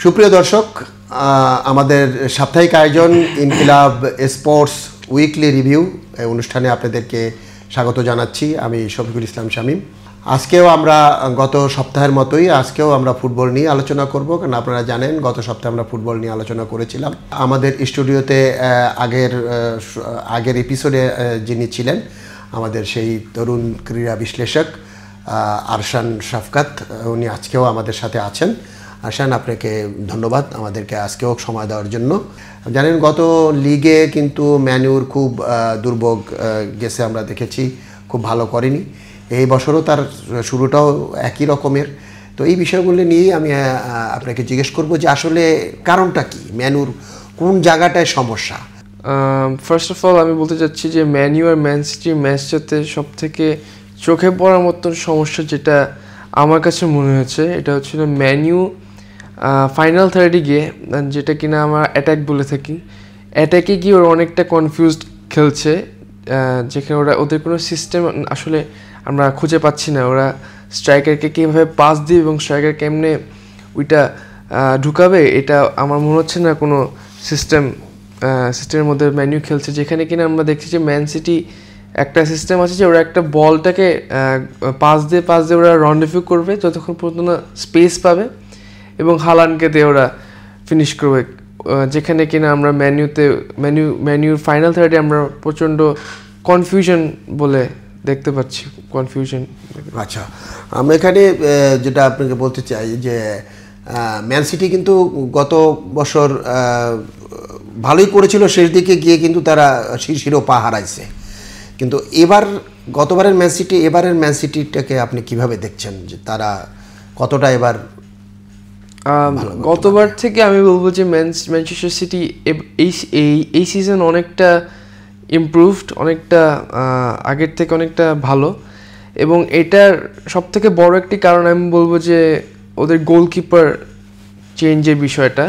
সুপ্রিয় দর্শক, আমাদের সাপ্তাহিক আয়োজন ইনকিলাব স্পোর্টস উইকলি রিভিউ এই অনুষ্ঠানে আপনাদেরকে স্বাগত জানাচ্ছি। আমি শফিকুল ইসলাম শামীম। আজকেও আমরা গত সপ্তাহের মতোই আজকেও আমরা ফুটবল নিয়ে আলোচনা করব, কারণ আপনারা জানেন গত সপ্তাহে আমরা ফুটবল নিয়ে আলোচনা করেছিলাম। আমাদের স্টুডিওতে আগের এপিসোডে যিনি ছিলেন আমাদের সেই তরুণ ক্রীড়া বিশ্লেষক আরশান শাফকাত, উনি আজকেও আমাদের সাথে আছেন। আরশান, আপনাকে ধন্যবাদ আমাদেরকে আজকেও সময় দেওয়ার জন্য। জানেন গত লিগে কিন্তু ম্যানুর খুব দুর্ভোগ গেছে, আমরা দেখেছি খুব ভালো করেনি। এই বছরও তার শুরুটাও একই রকমের। তো এই বিষয়গুলো নিয়েই আমি আপনাকে জিজ্ঞেস করব যে আসলে কারণটা কি, ম্যানুর কোন জায়গাটায় সমস্যা? ফার্স্ট অফ অল আমি বলতে চাচ্ছি যে ম্যানু আর ম্যান সিটির ম্যাচটাতে সব থেকে চোখে পড়ার মতন সমস্যা যেটা আমার কাছে মনে হয়েছে, এটা হচ্ছিল ম্যানু ফাইনাল থার্ডে গিয়ে, যেটা কিনা আমরা অ্যাটাক বলে থাকি, অ্যাটাকে গিয়ে ওরা অনেকটা কনফিউজড খেলছে, যেখানে ওদের কোনো সিস্টেম আসলে আমরা খুঁজে পাচ্ছি না। ওরা স্ট্রাইকারকে কীভাবে পাস দিবে এবং স্ট্রাইকার কেমনে ওইটা ঢুকাবে, এটা আমার মনে হচ্ছে না কোনো সিস্টেমের মধ্যে ম্যানু খেলছে। যেখানে কিনা আমরা দেখছি যে ম্যান সিটি একটা সিস্টেম আছে যে ওরা একটা বলটাকে পাস দিয়ে ওরা রন্ডেভিউ করবে যতক্ষণ পর্যন্ত না স্পেস পাবে, এবং হালানকে দিয়ে ওরা ফিনিশ করবে। যেখানে কিনা আমরা ম্যানুর ফাইনাল থার্ডে আমরা প্রচণ্ড কনফিউশন বলে দেখতে পাচ্ছি, কনফিউশন। আচ্ছা, আমরা এখানে যেটা আপনাকে বলতে চাই যে ম্যান সিটি কিন্তু গত বছর ভালোই করেছিল, শেষ দিকে গিয়ে কিন্তু তারা শিরোপা হারাইছে। কিন্তু গতবারের ম্যান সিটি এবারের ম্যান সিটিটাকে আপনি কিভাবে দেখছেন, যে তারা কতটা এবার? গতবার থেকে আমি বলবো যে ম্যানচেস্টার সিটি এই সিজন অনেকটা ইমপ্রুভড, অনেকটা আগের থেকে অনেকটা ভালো। এবং এটার সব থেকে বড় একটি কারণ আমি বলবো যে ওদের গোলকিপার চেঞ্জের বিষয়টা।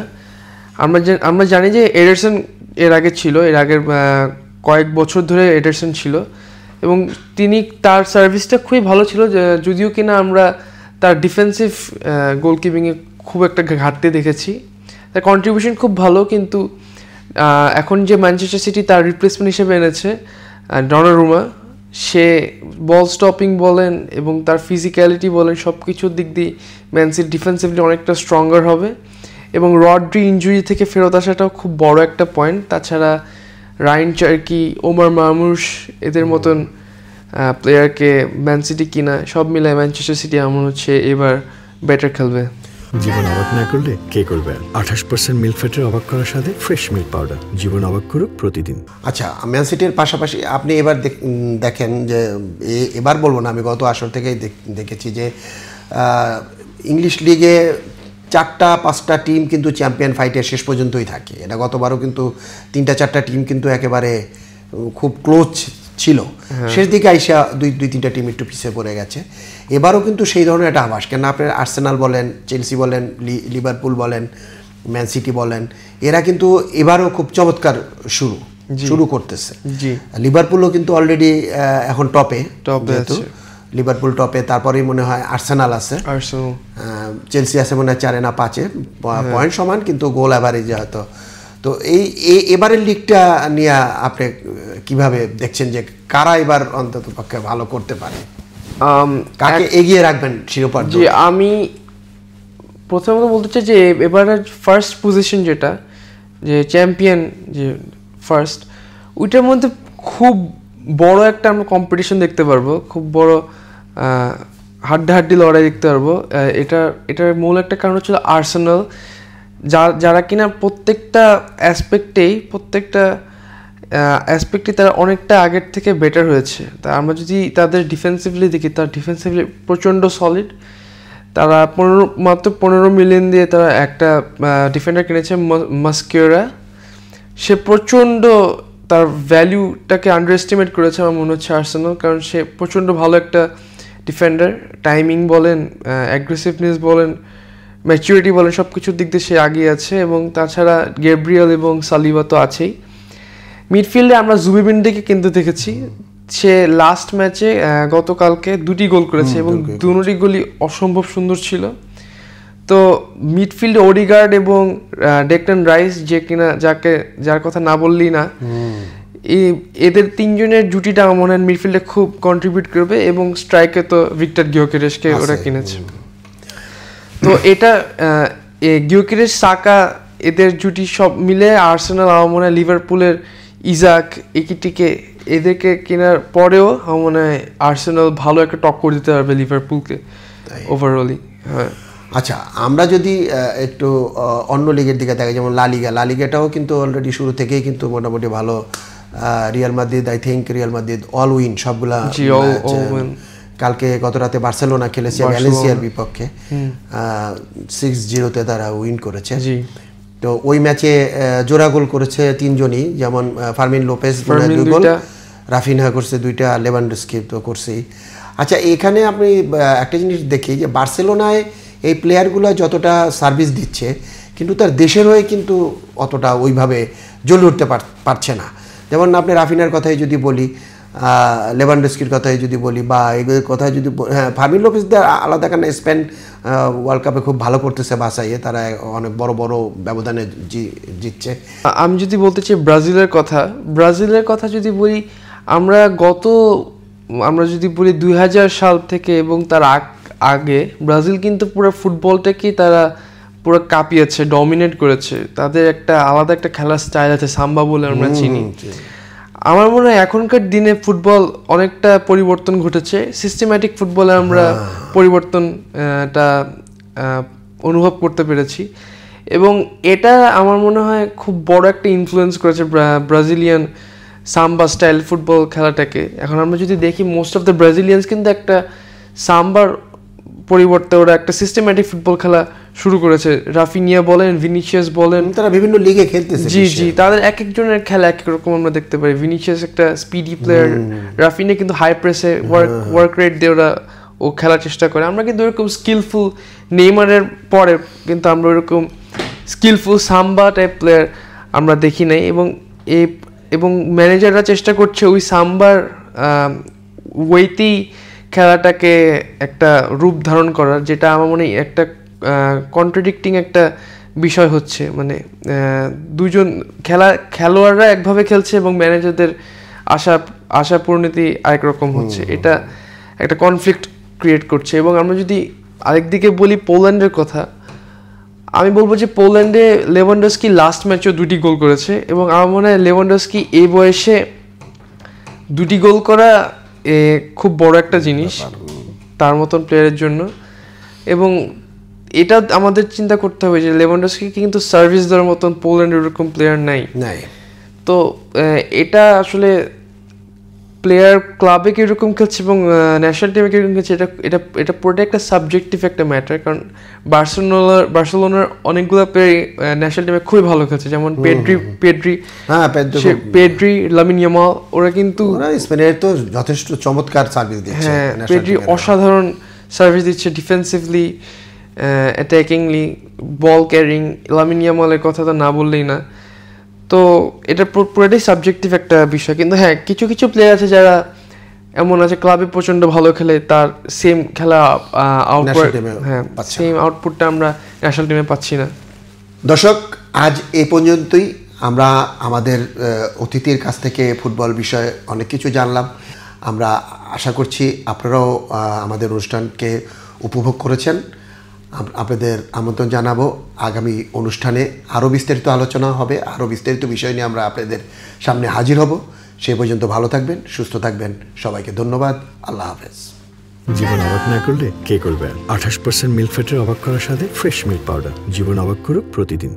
আমরা জানি যে এডারসন এর আগের কয়েক বছর ধরে এডারসন ছিল, এবং তার সার্ভিসটা খুবই ভালো ছিল, যদিও কিনা আমরা তার ডিফেন্সিভ গোলকিপিংয়ে খুব একটা ঘাটতি দেখেছি। তার কন্ট্রিবিউশন খুব ভালো, কিন্তু এখন যে ম্যানচেস্টার সিটি তার রিপ্লেসমেন্ট হিসেবে এনেছে ডনারুমা, সে বল স্টপিং বলেন এবং তার ফিজিক্যালিটি বলেন সব কিছুর দিক দিয়ে ম্যান সিটি ডিফেন্সিভলি অনেকটা স্ট্রঙ্গার হবে। এবং রড্রি ইনজুরি থেকে ফেরত আসাটাও খুব বড় একটা পয়েন্ট। তাছাড়া রায়ান চার্কি, ওমার মামুশ এদের মতন প্লেয়ারকে ম্যান সিটি কিনা, সব মিলায় ম্যানচেস্টার সিটি এমন হচ্ছে এবার বেটার খেলবে। জীবন অবাক না করলে কে করবে? 28% মিল্ক ফ্যাটের অবাক করার সাথে ফ্রেশ মিল্ক পাউডার, জীবন অবাক করুক প্রতিদিন। আচ্ছা, ম্যান সিটির পাশাপাশি আপনি এবার দেখেন যে এবার বলবো না, আমি গত আসর থেকেই দেখেছি যে ইংলিশ লিগে 4-5টা টিম কিন্তু চ্যাম্পিয়ন ফাইটের শেষ পর্যন্তই থাকে। এটা গতবারও কিন্তু 3-4টা টিম কিন্তু একেবারে খুব ক্লোজ ছিল, শেষ দিকে আইসা 2-3টা টিম একটু পিছিয়ে পড়ে গেছে। এবারও কিন্তু সেই ধরনের একটা আভাস, কেন আপনার আর্সেনাল বলেন, চেলসি বলেন, লিভারপুল বলেন, ম্যান সিটি বলেন, এরা কিন্তু এবারও খুব চমৎকার শুরু করতেছে। লিভারপুলও কিন্তু অলরেডি এখন টপে, লিভারপুল টপে, তারপরেই মনে হয় আর্সেনাল আছে, চেলসি আছে মনে হয় 4 না 5 পয়েন্ট সমান, কিন্তু গোল অ্যাভারেজে হয়তো। তো এবারের লিগটা নিয়ে আপনি কিভাবে দেখছেন যে কারা এবার অন্তত পক্ষে ভালো করতে পারে, কাকে এগিয়ে রাখবেন শিরোপার? জি, আমি প্রথমত বলতে চাই যে এবারের ফার্স্ট পজিশন যেটা, যে চ্যাম্পিয়ন যে ফার্স্ট, ওইটার মধ্যে খুব বড় একটা আমরা কম্পিটিশন দেখতে পারবো, খুব বড় হাড্ডাহাড্ডি লড়াই দেখতে পারবো। এটার মূল একটা কারণ হচ্ছিল আর্সেনাল, যারা কিনা প্রত্যেকটা অ্যাসপেক্টে তারা অনেকটা আগের থেকে বেটার হয়েছে। তা আমরা যদি তাদের ডিফেন্সিভলি দেখি, তার ডিফেন্সিভলি প্রচণ্ড সলিড। তারা মাত্র 15 মিলিয়ন দিয়ে তারা একটা ডিফেন্ডার কিনেছে, মাস্কেরা। সে প্রচণ্ড তার ভ্যালুটাকে আন্ডার এস্টিমেট করেছে আমার মনে হচ্ছে আর্সেনাল, কারণ সে প্রচণ্ড ভালো একটা ডিফেন্ডার। টাইমিং বলেন, অ্যাগ্রেসিভনেস বলেন, ম্যাচুরিটি বলেন, সব কিছুর দিক দিয়ে সে আগিয়ে আছে। এবং তাছাড়া গ্যাব্রিয়েল এবং সালিবা তো আছেই। মিডফিল্ডে আমরা জুবিমেন্ডিকে কিন্তু দেখেছি, সে লাস্ট ম্যাচে গতকালকে 2টি গোল করেছে এবং দুটি গোলই অসম্ভব সুন্দর ছিল। তো মিডফিল্ডে ওডিগার্ড এবং ডেকলান রাইস যে কিনা যার কথা না বললেই না, এদের তিনজনের জুটিটা আমার মনে হয় মিডফিল্ডে খুব কন্ট্রিবিউট করবে, এবং স্ট্রাইকে তো ভিক্টর গিওকেরেসকে ওরা কিনেছে। তো এটা গিওকেরেস, সাকা, এদের জুটি সব মিলে আর্সেনাল আমার মনে হয় লিভারপুলের ইজাক, একিটিকে, এদেরকে কেনার পরেও আমার মনে হয় আর্সেনাল ভালো একটা টক্কর দিতে পারবে লিভারপুলকে ওভারঅলি। হ্যাঁ, আচ্ছা, আমরা যদি একটু অন্য লিগের দিকে দেখি, যেমন লা লিগাটাও কিন্তু অলরেডি শুরু থেকেই কিন্তু মোটামুটি ভালো। Real Madrid, I think Real Madrid all win সবগুলা। কালকে গত রাতে বার্সেলোনা খেলেছে ভ্যালেন্সিয়ার বিপক্ষে, 6-0 তারা উইন করেছে। তো ওই ম্যাচে জোড়া গোল করেছে তিনজনই, যেমন ফার্মিন লোপেজ 2 গোল, রাফিনহা করছে 2টা, লেভানডস্কি তো করছেই। আচ্ছা, এখানে আপনি একটা জিনিস দেখি যে বার্সেলোনায় এই প্লেয়ারগুলো যতটা সার্ভিস দিচ্ছে, কিন্তু তার দেশের হয়ে কিন্তু অতটা ওইভাবে জ্বলে উঠতে পারছে না। যেমন আপনি রাফিনার কথাই যদি বলি, লেভানডস্কির কথাই যদি বলি, বা এগুলোর কথাই যদি, হ্যাঁ, ফার্মিন লোপেজদের আলাদা, কারণ স্পেন ওয়ার্ল্ড কাপে খুব ভালো করতেছে বাসাইয়ে, তারা অনেক বড় বড় ব্যবধানে জিতছে। আমি যদি বলতে চাই ব্রাজিলের কথা যদি বলি, আমরা যদি বলি 2000 সাল থেকে এবং তার আগে ব্রাজিল কিন্তু পুরো ফুটবলটাকেই তারা পুরো কাঁপিয়েছে, ডমিনেট করেছে। তাদের একটা আলাদা একটা খেলার স্টাইল আছে, সাম্বা বলে আমরা চিনি। আমার মনে হয় এখনকার দিনে ফুটবল অনেকটা পরিবর্তন ঘটেছে, সিস্টেম্যাটিক ফুটবলে আমরা পরিবর্তনটা অনুভব করতে পেরেছি, এবং এটা আমার মনে হয় খুব বড় একটা ইনফ্লুয়েন্স করেছে ব্রাজিলিয়ান সাম্বা স্টাইল ফুটবল খেলাটাকে। এখন আমরা যদি দেখি, মোস্ট অফ দ্য ব্রাজিলিয়ানস কিন্তু একটা সাম্বার পরিবর্তে ওরা একটা সিস্টেম্যাটিক ফুটবল খেলা শুরু করেছে। রাফিনিয়া বলেন, ভিনিসিয়াস বলেন, তারা বিভিন্ন লিগে খেলতেছে। জি, তাদের এক একজনের খেলা এক এক রকম আমরা দেখতে পাই। ভিনিসিয়াস একটা স্পিডি প্লেয়ার, রাফিনিয়া কিন্তু হাই প্রেসে ওয়ার্ক রেট দিয়ে ও খেলার চেষ্টা করে। আমরা কিন্তু ওরকম স্কিলফুল, নেইমারের পরে কিন্তু আমরা ওরকম স্কিলফুল সাম্বা টাইপ প্লেয়ার আমরা দেখি নাই, এবং ম্যানেজাররা চেষ্টা করছে ওই সাম্বার ওয়েতেই খেলাটাকে একটা রূপ ধারণ করার, যেটা আমার মনে হয় একটা কন্ট্রাডিক্টিং একটা বিষয় হচ্ছে। মানে দুজন খেলোয়াড়রা একভাবে খেলছে এবং ম্যানেজারদের আশা পরিণতি আরেক রকম হচ্ছে। এটা একটা কনফ্লিক্ট ক্রিয়েট করছে। এবং আমরা যদি আরেকদিকে বলি পোল্যান্ডের কথা, আমি বলবো যে পোল্যান্ডে লেভানডস্কি লাস্ট ম্যাচেও 2টি গোল করেছে, এবং আমার মনে হয় লেভানডস্কি এই বয়সে 2টি গোল করা খুব বড় একটা জিনিস তার মতন প্লেয়ারের জন্য। এবং এটা আমাদের চিন্তা করতে হবে যে লেভানডস্কি কিন্তু সার্ভিস দেওয়ার মতন পোল্যান্ডের এরকম প্লেয়ার নাই। তো এটা আসলে প্লেয়ার ক্লাবে কীরকম খেলছে এবং ন্যাশনাল টিমে কীরকম খেলছে, এটা পুরোটা একটা সাবজেক্টিভ একটা ম্যাটার। কারণ বার্সেলোনার অনেকগুলো প্লেয়ার ন্যাশনাল টিমে খুবই ভালো খেলছে, যেমন পেড্রি, লামিন ইয়ামাল, ওরা কিন্তু স্পেনের তো যথেষ্ট চমৎকার সার্ভিস দিচ্ছে। হ্যাঁ, পেড্রি অসাধারণ সার্ভিস দিচ্ছে, ডিফেন্সিভলি, অ্যাটাকিংলি, বল ক্যারিং। লামিন ইয়ামালের কথা তো না বললেই না। তো এটা পুরোটাই সাবজেক্টিভ একটা বিষয়। কিন্তু হ্যাঁ, কিছু কিছু প্লেয়ার আছে যারা এমন আছে ক্লাবে প্রচণ্ড ভালো খেলে, তার সেম খেলা সেম আউটপুটটা আমরা ন্যাশনাল টিমে পাচ্ছি না। দর্শক, আজ এই পর্যন্তই। আমরা আমাদের অতিথির কাছ থেকে ফুটবল বিষয়ে অনেক কিছু জানলাম। আমরা আশা করছি আপনারাও আমাদের অনুষ্ঠানকে উপভোগ করেছেন। আপনাদের আমন্ত্রণ জানাবো আগামী অনুষ্ঠানে আরও বিস্তারিত আলোচনা হবে, আরও বিস্তারিত বিষয় নিয়ে আমরা আপনাদের সামনে হাজির হব। সেই পর্যন্ত ভালো থাকবেন, সুস্থ থাকবেন। সবাইকে ধন্যবাদ। আল্লাহ হাফেজ। জীবন অবাক না করলে কে করবে? 28% মিল্ক ফ্যাটের অবাক করার সাথে ফ্রেশ মিল্ক পাউডার। জীবন অবাক করুক প্রতিদিন।